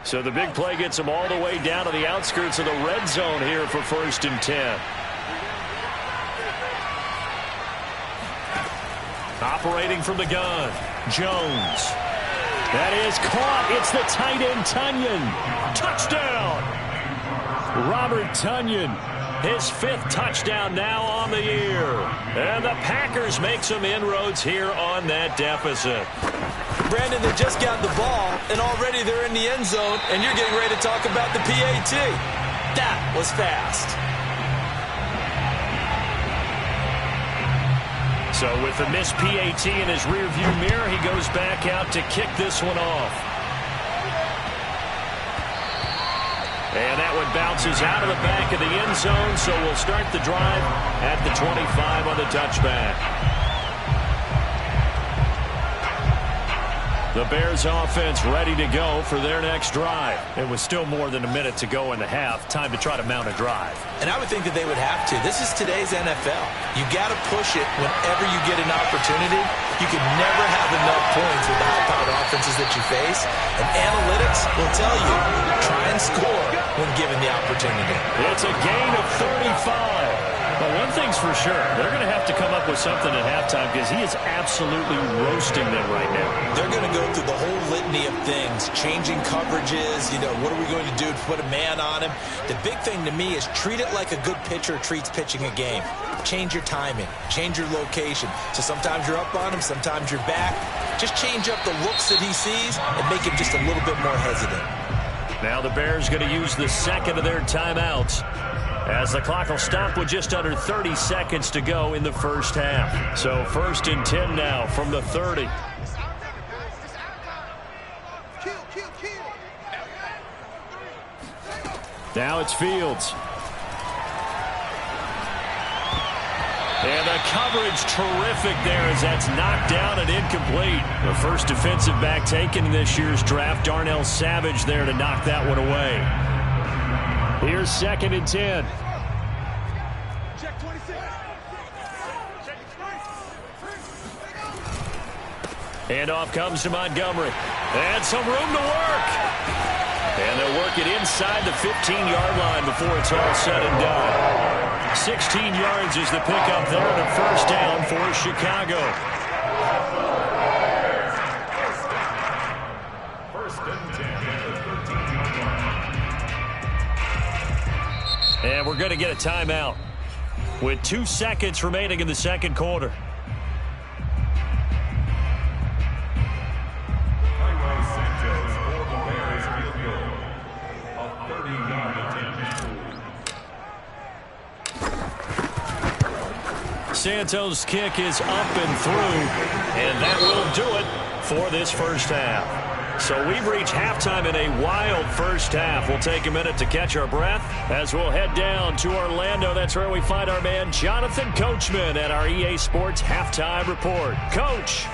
So the big play gets them all the way down to the outskirts of the red zone here for 1st and 10. Operating from the gun, Jones. That is caught. It's the tight end, Tunyon. Touchdown! Robert Tunyon, his 5th touchdown now on the year. And the Packers make some inroads here on that deficit. Brandon, they just got the ball, and already they're in the end zone, and you're getting ready to talk about the PAT. That was fast. So with the missed PAT in his rearview mirror, he goes back out to kick this one off. And that one bounces out of the back of the end zone, so we'll start the drive at the 25 on the touchback. The Bears offense ready to go for their next drive. It was still more than a minute to go in the half. Time to try to mount a drive. And I would think that they would have to. This is today's NFL. You got to push it whenever you get an opportunity. You can never have enough points with the high-powered offenses that you face. And analytics will tell you, try and score when given the opportunity. It's a gain of 35. Well, one thing's for sure. They're going to have to come up with something at halftime because he is absolutely roasting them right now. They're going to go through the whole litany of things, changing coverages, what are we going to do to put a man on him? The big thing to me is treat it like a good pitcher treats pitching a game. Change your timing, change your location. So sometimes you're up on him, sometimes you're back. Just change up the looks that he sees and make him just a little bit more hesitant. Now the Bears going to use the second of their timeouts, as the clock will stop with just under 30 seconds to go in the first half. So 1st and 10 now from the 30. Now it's Fields. And the coverage terrific there as that's knocked down and incomplete. The first defensive back taken in this year's draft, Darnell Savage there to knock that one away. Here's 2nd and 10. Handoff comes to Montgomery. And some room to work. And they'll work it inside the 15-yard line before it's all said and done. 16 yards is the pickup there and a first down for Chicago. And we're going to get a timeout with 2 seconds remaining in the second quarter. Santos' kick is up and through, and that will do it for this first half. So we've reached halftime in a wild first half. We'll take a minute to catch our breath as we'll head down to Orlando. That's where we find our man Jonathan Coachman at our EA Sports Halftime Report. Coach.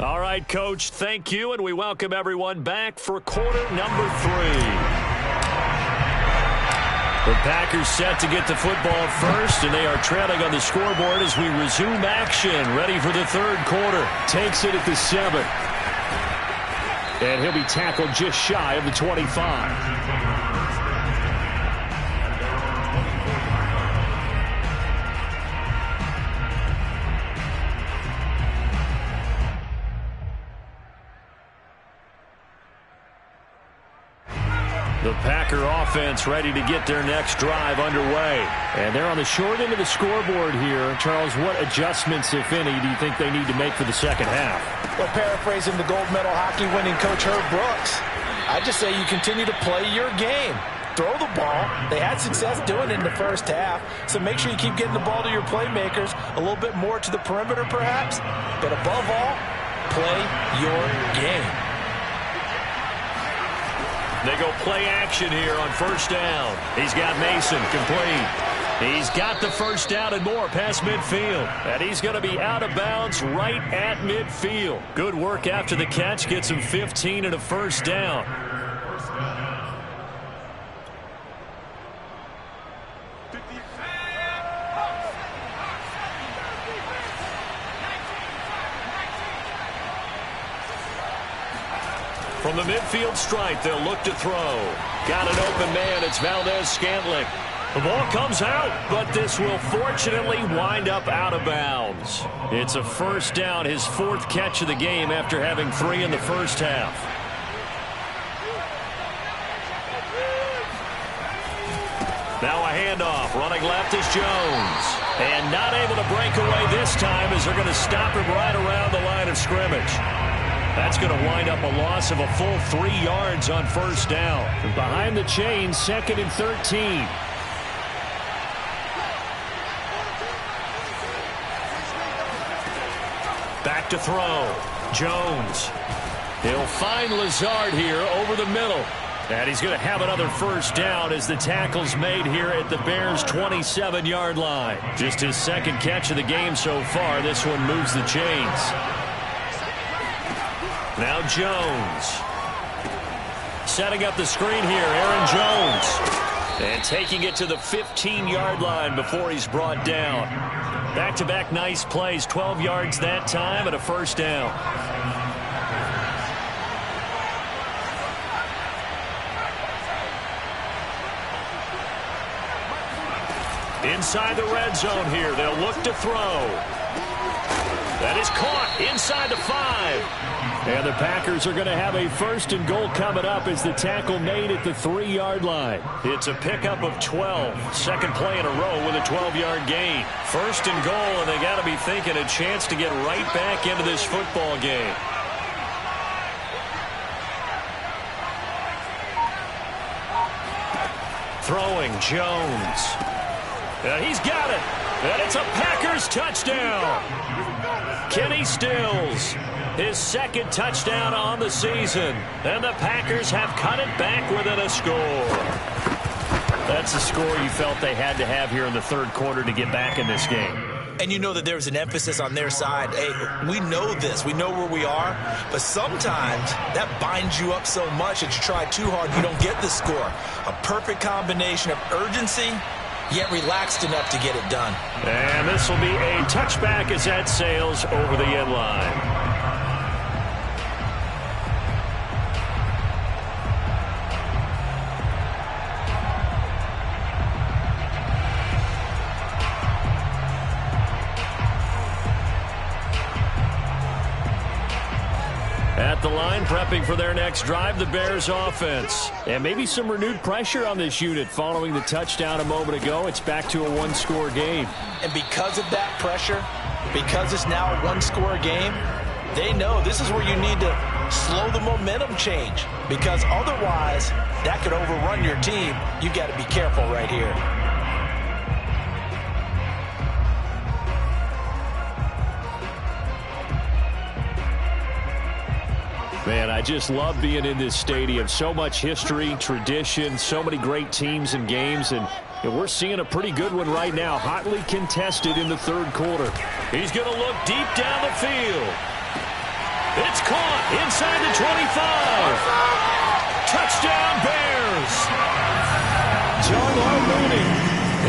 All right, Coach, thank you, and we welcome everyone back for quarter number 3. The Packers set to get the football first, and they are trailing on the scoreboard as we resume action. Ready for the third quarter. Takes it at the 7. And he'll be tackled just shy of the 25. The Packer offense ready to get their next drive underway. And they're on the short end of the scoreboard here. Charles, what adjustments, if any, do you think they need to make for the second half? Well, paraphrasing the gold medal hockey winning coach Herb Brooks, I just say you continue to play your game. Throw the ball. They had success doing it in the first half, so make sure you keep getting the ball to your playmakers, a little bit more to the perimeter perhaps, but above all, play your game. They go play action here on first down. He's got Mason complete. He's got the first down and more past midfield. And he's going to be out of bounds right at midfield. Good work after the catch. Gets him 15 and a first down. From the midfield stripe, they'll look to throw. Got an open man. It's Valdez-Scantling. The ball comes out, but this will fortunately wind up out of bounds. It's a first down, his fourth catch of the game after having 3 in the first half. Now a handoff. Running left is Jones. And not able to break away this time as they're going to stop him right around the line of scrimmage. That's going to wind up a loss of a full 3 yards on first down. Behind the chain, 2nd and 13. Back to throw. Jones. He'll find Lazard here over the middle. And he's going to have another first down as the tackle's made here at the Bears' 27-yard line. Just his second catch of the game so far. This one moves the chains. Now Jones. Setting up the screen here, Aaron Jones. And taking it to the 15-yard line before he's brought down. Back-to-back nice plays, 12 yards that time and a first down. Inside the red zone here, they'll look to throw. That is caught inside the 5. And the Packers are going to have a first and goal coming up as the tackle made at the 3-yard line. It's a pickup of 12. Second play in a row with a 12-yard gain. First and goal, and they got to be thinking a chance to get right back into this football game. Throwing Jones. He's got it. And it's a Packers touchdown. Kenny Stills, his second touchdown on the season. And the Packers have cut it back within a score. That's the score you felt they had to have here in the third quarter to get back in this game. And you know that there's an emphasis on their side. Hey, we know this. We know where we are. But sometimes that binds you up so much that you try too hard, you don't get the score. A perfect combination of urgency, yet relaxed enough to get it done. And this will be a touchback as that sails over the end line. At the line, prepping for their next drive, the Bears offense. And maybe some renewed pressure on this unit following the touchdown a moment ago. It's back to a one-score game. And because of that pressure, because it's now a one-score game, they know this is where you need to slow the momentum change. Because otherwise, that could overrun your team. You got to be careful right here. Man, I just love being in this stadium. So much history, tradition, so many great teams and games, and we're seeing a pretty good one right now, hotly contested in the third quarter. He's going to look deep down the field. It's caught inside the 25. Touchdown, Bears. John Mooney,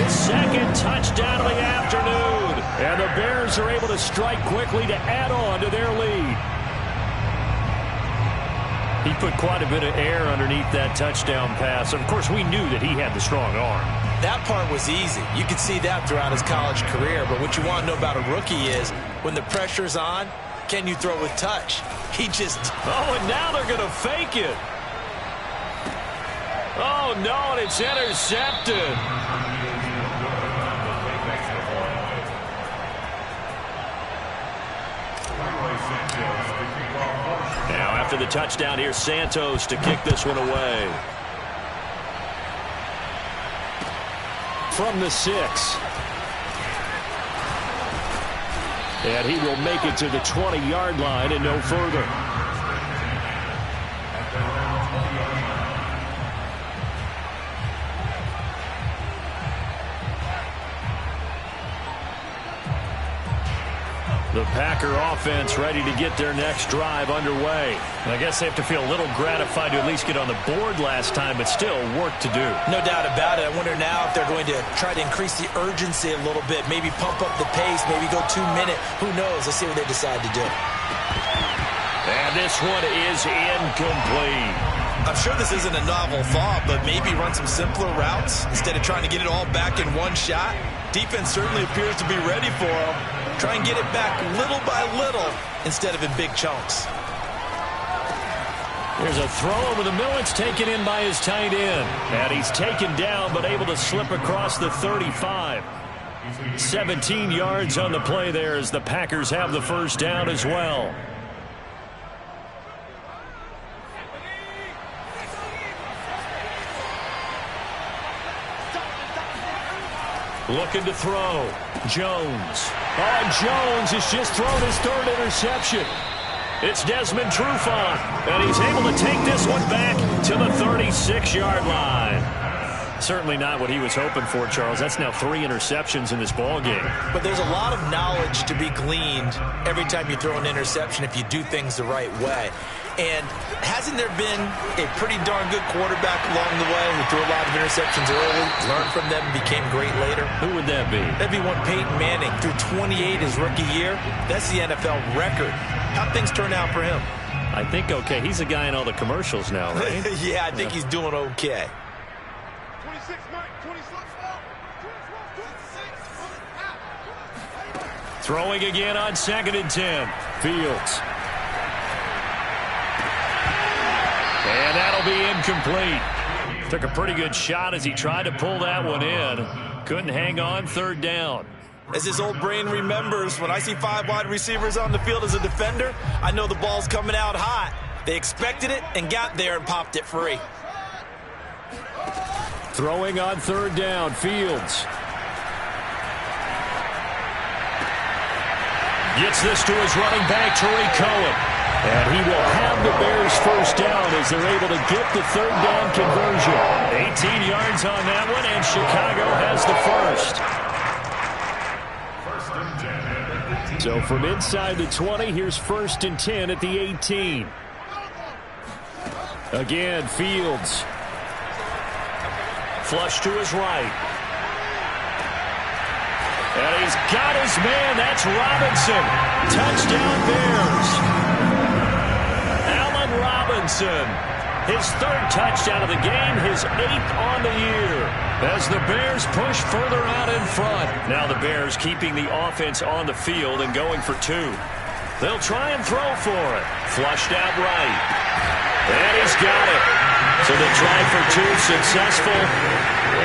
his second touchdown of the afternoon, and the Bears are able to strike quickly to add on to their lead. He put quite a bit of air underneath that touchdown pass. Of course, we knew that he had the strong arm. That part was easy. You could see that throughout his college career. But what you want to know about a rookie is when the pressure's on, can you throw with touch? He just... Oh, and now they're going to fake it. Oh, no, and it's intercepted. Now, after the touchdown, here's Santos to kick this one away. From the 6. And he will make it to the 20-yard line and no further. The Packer offense ready to get their next drive underway. And I guess they have to feel a little gratified to at least get on the board last time, but still work to do. No doubt about it. I wonder now if they're going to try to increase the urgency a little bit, maybe pump up the pace, maybe go 2 minutes. Who knows? Let's see what they decide to do. And this one is incomplete. I'm sure this isn't a novel thought, but maybe run some simpler routes instead of trying to get it all back in one shot. Defense certainly appears to be ready for him. Try and get it back little by little instead of in big chunks. There's a throw over the middle. It's taken in by his tight end. And he's taken down but able to slip across the 35. 17 yards on the play there as the Packers have the first down as well. Looking to throw. Jones. Oh, and Jones has just thrown his third interception. It's Desmond Trufant, and he's able to take this one back to the 36-yard line. Certainly not what he was hoping for, Charles. That's now 3 interceptions in this ball game. But there's a lot of knowledge to be gleaned every time you throw an interception if you do things the right way. And hasn't there been a pretty darn good quarterback along the way who threw a lot of interceptions early, learned from them, and became great later? Who would that be? That'd be one Peyton Manning. Threw 28 his rookie year. That's the NFL record. How'd things turn out for him? I think okay. He's a guy in all the commercials now, right? Yeah, I think he's doing okay. 26, Mike. 26. Throwing again on 2nd and 10. Fields. And that'll be incomplete. Took a pretty good shot as he tried to pull that one in. Couldn't hang on, 3rd down. As his old brain remembers, when I see 5 wide receivers on the field as a defender, I know the ball's coming out hot. They expected it and got there and popped it free. Throwing on 3rd down, Fields. Gets this to his running back, Tariq Cohen. And he will have the Bears first down as they're able to get the 3rd down conversion. 18 yards on that one, and Chicago has the first. So from inside the 20, here's 1st and 10 at the 18. Again, Fields. Flush to his right. And he's got his man. That's Robinson. Touchdown Bears. Allen Robinson. His 3rd touchdown of the game, his 8th on the year. As the Bears push further out in front. Now the Bears keeping the offense on the field and going for 2. They'll try and throw for it. Flushed out right. And he's got it. So the try for 2 successful.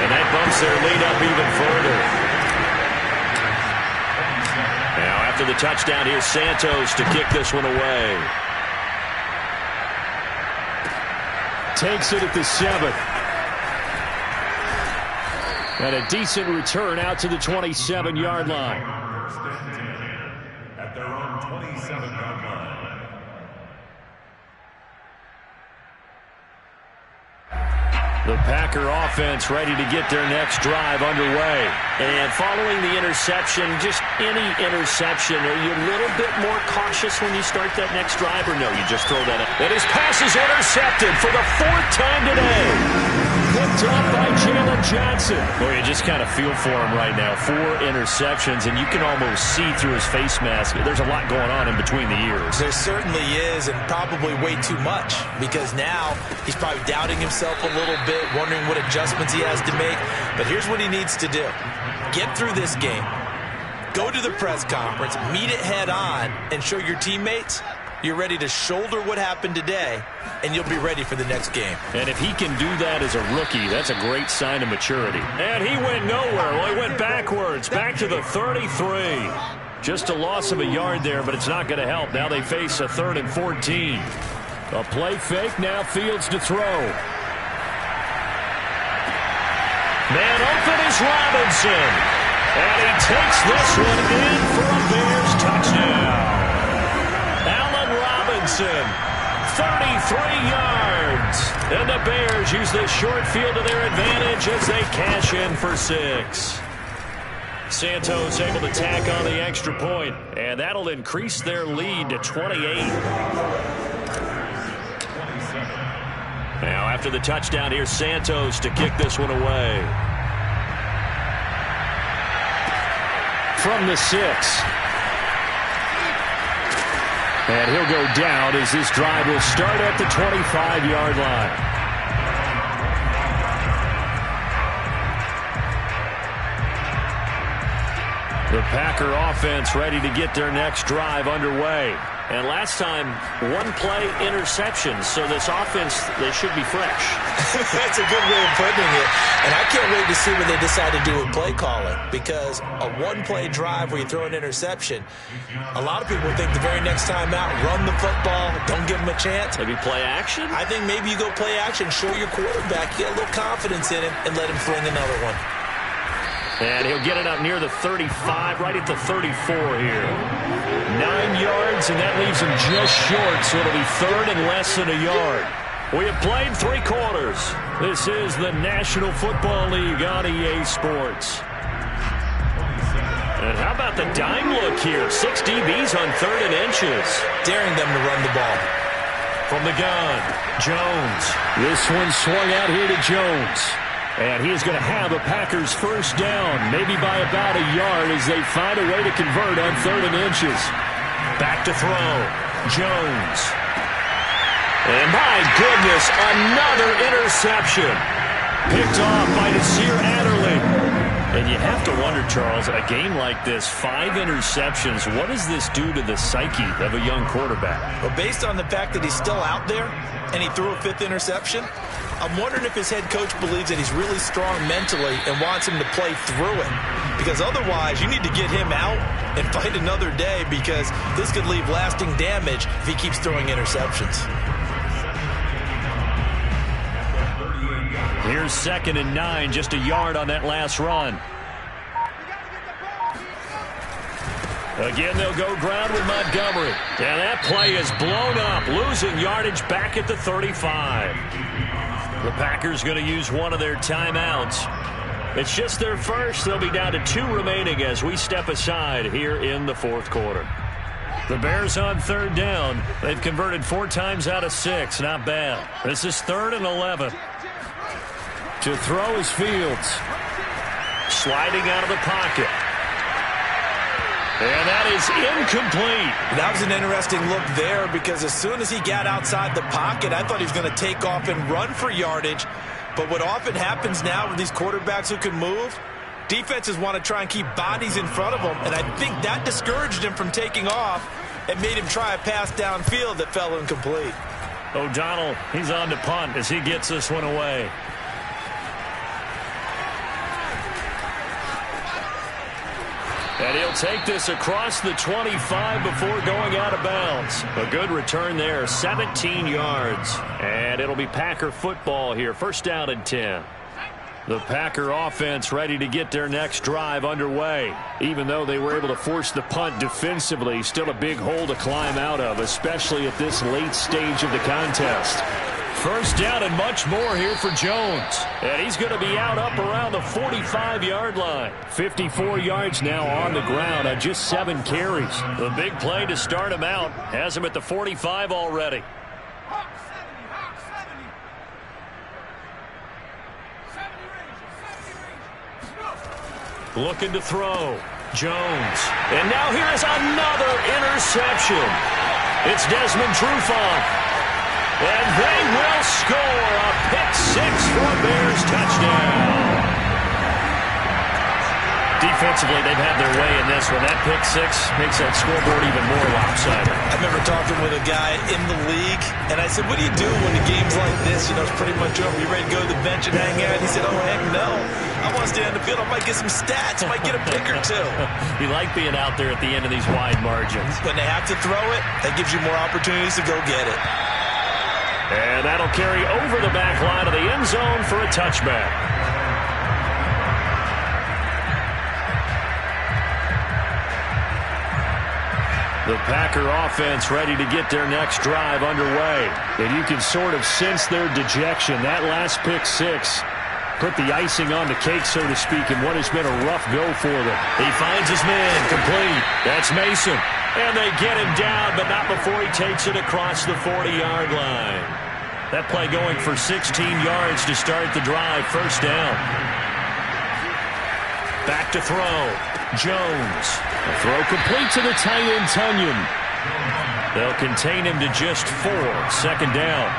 And that bumps their lead up even further. Now after the touchdown, here's Santos to kick this one away. Takes it at the 7. And a decent return out to the 27-yard line. At their own 27-yard line. The Packer offense ready to get their next drive underway. And following the interception, just any interception, are you a little bit more cautious when you start that next drive, or no, you just throw that up? And his pass is intercepted for the 4th time today. Picked up by Jalen Johnson. Boy, you just kind of feel for him right now. 4 interceptions, and you can almost see through his face mask. There's a lot going on in between the ears. There certainly is, and probably way too much, because now he's probably doubting himself a little bit, wondering what adjustments he has to make. But here's what he needs to do. Get through this game. Go to the press conference, meet it head on, and show your teammates you're ready to shoulder what happened today, and you'll be ready for the next game. And if he can do that as a rookie, that's a great sign of maturity. And he went nowhere. Well, he went backwards, back to the 33. Just a loss of a yard there, but it's not going to help. Now they face a 3rd and 14. A play fake, now Fields to throw. Man open is Robinson. And he takes this one in for a Bears touchdown. Allen Robinson, 33 yards. And the Bears use this short field to their advantage as they cash in for 6. Santos able to tack on the extra point, and that'll increase their lead to 28. Now after the touchdown, here's Santos to kick this one away. From the 6. And he'll go down as this drive will start at the 25-yard line. The Packer offense ready to get their next drive underway. And last time, one-play interception. So this offense, they should be fresh. That's a good way of putting it. And I can't wait to see what they decide to do with play calling. Because a one-play drive where you throw an interception, a lot of people think the very next time out, run the football, don't give them a chance. Maybe play action? I think maybe you go play action, show your quarterback, get a little confidence in him, and let him fling another one. And he'll get it up near the 35, right at the 34 here. 9 yards, and that leaves him just short, so it'll be third and less than a yard. We have played 3 quarters. This is the National Football League on EA Sports. And how about the dime look here? 6 DBs on 3rd and inches. Daring them to run the ball. From the gun, Jones. This one swung out here to Jones. And he is going to have a Packers first down, maybe by about a yard as they find a way to convert on 3rd and inches. Back to throw. Jones. And my goodness, another interception. Picked off by Nasir Adderley. And you have to wonder, Charles, a game like this, 5 interceptions, what does this do to the psyche of a young quarterback? Well, based on the fact that he's still out there and he threw a 5th interception, I'm wondering if his head coach believes that he's really strong mentally and wants him to play through it. Because otherwise, you need to get him out and fight another day because this could leave lasting damage if he keeps throwing interceptions. Here's 2nd and 9, just a yard on that last run. Again, they'll go ground with Montgomery. And that play is blown up, losing yardage back at the 35. The Packers going to use one of their timeouts. It's just their first. They'll be down to 2 remaining as we step aside here in the 4th quarter. The Bears on 3rd down. They've converted 4 times out of 6. Not bad. This is 3rd and 11. To throw is Fields. Sliding out of the pocket. And that is incomplete. That was an interesting look there because as soon as he got outside the pocket, I thought he was going to take off and run for yardage. But what often happens now with these quarterbacks who can move, defenses want to try and keep bodies in front of them, and I think that discouraged him from taking off and made him try a pass downfield that fell incomplete. O'Donnell, he's on to punt as he gets this one away. And he'll take this across the 25 before going out of bounds. A good return there, 17 yards. And it'll be Packer football here, first down and 10. The Packer offense ready to get their next drive underway. Even though they were able to force the punt defensively, still a big hole to climb out of, especially at this late stage of the contest. First down and much more here for Jones. And he's going to be out up around the 45-yard line. 54 yards now on the ground on just 7 carries. The big play to start him out has him at the 45 already. Looking to throw. Jones. And now here is another interception. It's Desmond Trufant. And they will score a pick-6 for a Bears touchdown. Defensively, they've had their way in this one. That pick-6 makes that scoreboard even more lopsided. I remember talking with a guy in the league, and I said, what do you do when the game's like this? You know, it's pretty much over. You ready to go to the bench and hang out? He said, oh, heck no. I want to stay on the field. I might get some stats. I might get a pick or 2. You like being out there at the end of these wide margins. When they have to throw it, that gives you more opportunities to go get it. And that'll carry over the back line of the end zone for a touchback. The Packer offense ready to get their next drive underway. And you can sort of sense their dejection. That last pick-6 put the icing on the cake, so to speak, in what has been a rough go for them. He finds his man, complete. That's Mason. And they get him down, but not before he takes it across the 40-yard line. That play going for 16 yards to start the drive, first down. Back to throw. Jones. A throw complete to the tight end, Tunyon. They'll contain him to just 4. Second down.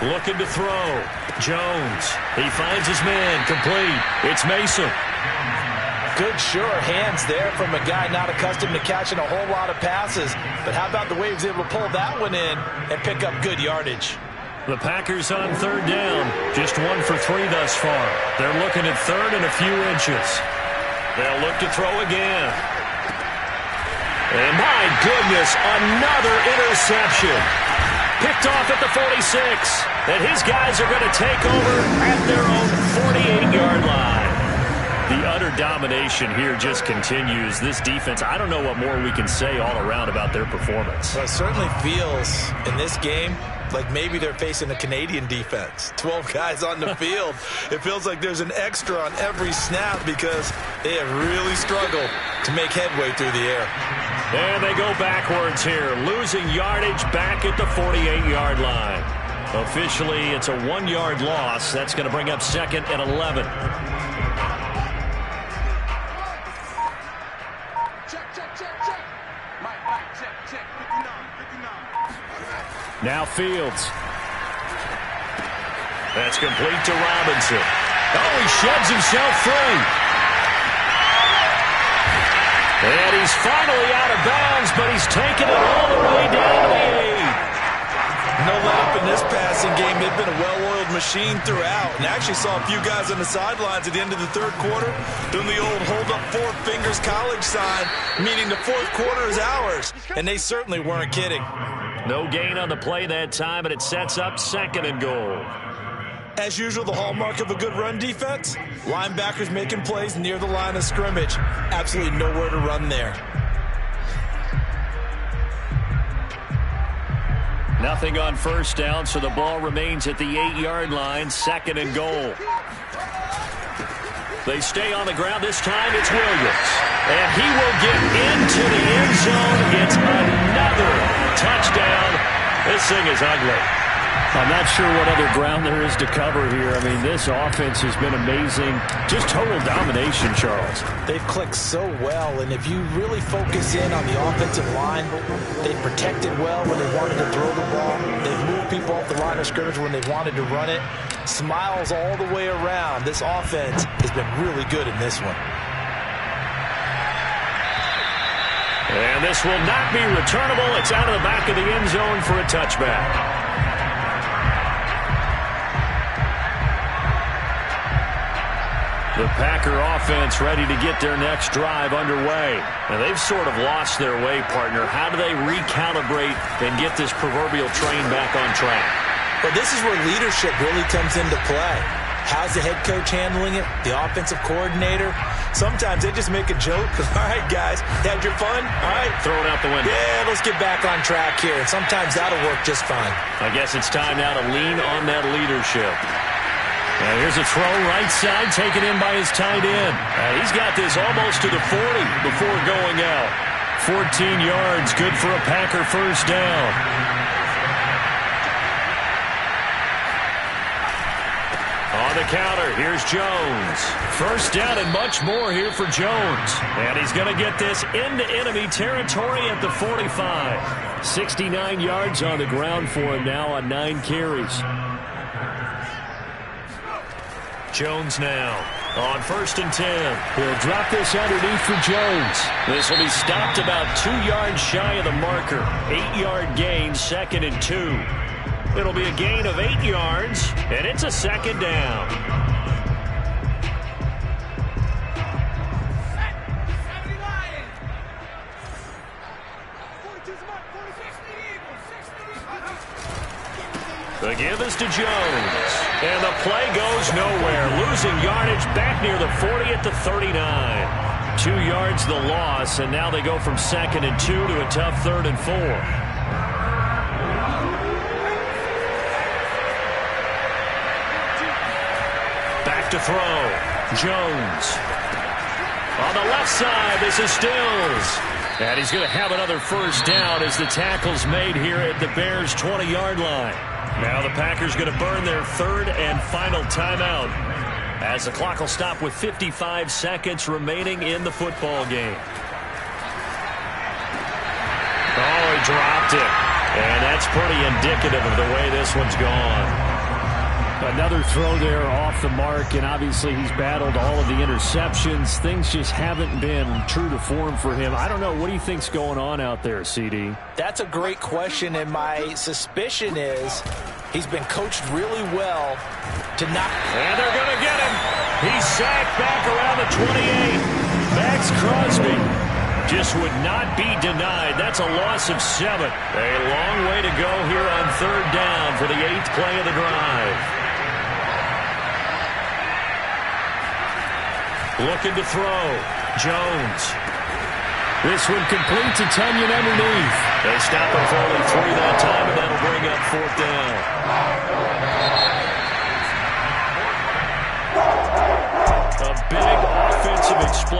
Looking to throw. Jones. He finds his man. Complete. It's Mason. Good, sure hands there from a guy not accustomed to catching a whole lot of passes. But how about the way he was able to pull that one in and pick up good yardage? The Packers on third down. Just 1 for 3 thus far. They're looking at third and a few inches. They'll look to throw again. And my goodness, another interception. Picked off at the 46. And his guys are going to take over at their own 48-yard line. The utter domination here just continues. This defense, I don't know what more we can say all around about their performance. Well, it certainly feels in this game like maybe they're facing a Canadian defense. 12 guys on the field. It feels like there's an extra on every snap because they have really struggled to make headway through the air. And they go backwards here, losing yardage back at the 48-yard line. Officially, it's a 1-yard loss. That's going to bring up second and 11. Now Fields. That's complete to Robinson. Oh, he sheds himself free. And he's finally out of bounds, but he's taken it all the way down to the 8. No let up in this passing game. They've been a well-oiled machine throughout. And actually saw a few guys on the sidelines at the end of the third quarter doing the old hold up 4 fingers college sign, meaning the fourth quarter is ours. And they certainly weren't kidding. No gain on the play that time, and it sets up second and goal. As usual, the hallmark of a good run defense, linebackers making plays near the line of scrimmage. Absolutely nowhere to run there. Nothing on first down, so the ball remains at the 8-yard line, second and goal. They stay on the ground. This time it's Williams. And he will get into the end zone. It's another touchdown. This thing is ugly. I'm not sure what other ground there is to cover here. I mean, this offense has been amazing. Just total domination, Charles. They've clicked so well, and if you really focus in on the offensive line, they've protected well when they wanted to throw the ball. They've moved people off the line of scrimmage when they wanted to run it. Smiles all the way around. This offense has been really good in this one. And this will not be returnable. It's out of the back of the end zone for a touchback. The Packer offense ready to get their next drive underway. And they've sort of lost their way, partner. How do they recalibrate and get this proverbial train back on track? Well, this is where leadership really comes into play. How's the head coach handling it? The offensive coordinator? Sometimes they just make a joke. All right, guys, had your fun? All right. Throw it out the window. Yeah, let's get back on track here. And sometimes that'll work just fine. I guess it's time now to lean on that leadership. And here's a throw right side taken in by his tight end. He's got this almost to the 40 before going out. 14 yards, good for a Packer first down. On the counter, here's Jones. First down and much more here for Jones. And he's going to get this into enemy territory at the 45. 69 yards on the ground for him now on 9 carries. Jones now on 1st and 10. He'll drop this underneath for Jones. This will be stopped about 2 yards shy of the marker. 8-yard gain, 2nd and 2. It'll be a gain of 8 yards, and it's a second down. The give is to Jones. And the play goes nowhere. Losing yardage back near the 40 at the 39. 2 yards the loss, and now they go from 2nd and 2 to a tough 3rd and 4. Back to throw. Jones. On the left side, this is Stills. And he's going to have another first down as the tackle's made here at the Bears' 20-yard line. Now the Packers going to burn their third and final timeout as the clock will stop with 55 seconds remaining in the football game. Oh, he dropped it. And that's pretty indicative of the way this one's gone. Another throw there off the mark, and obviously he's battled all of the interceptions. Things just haven't been true to form for him. I don't know. What do you think's going on out there, CD? That's a great question, and my suspicion is he's been coached really well to not. And they're going to get him. He's sacked back around the 28. Max Crosby just would not be denied. That's a loss of 7. A long way to go here on third down for the 8th play of the drive. Looking to throw. Jones. This one complete to Tunyon underneath. They stop him for only 3 that time, and that'll bring up 4th down.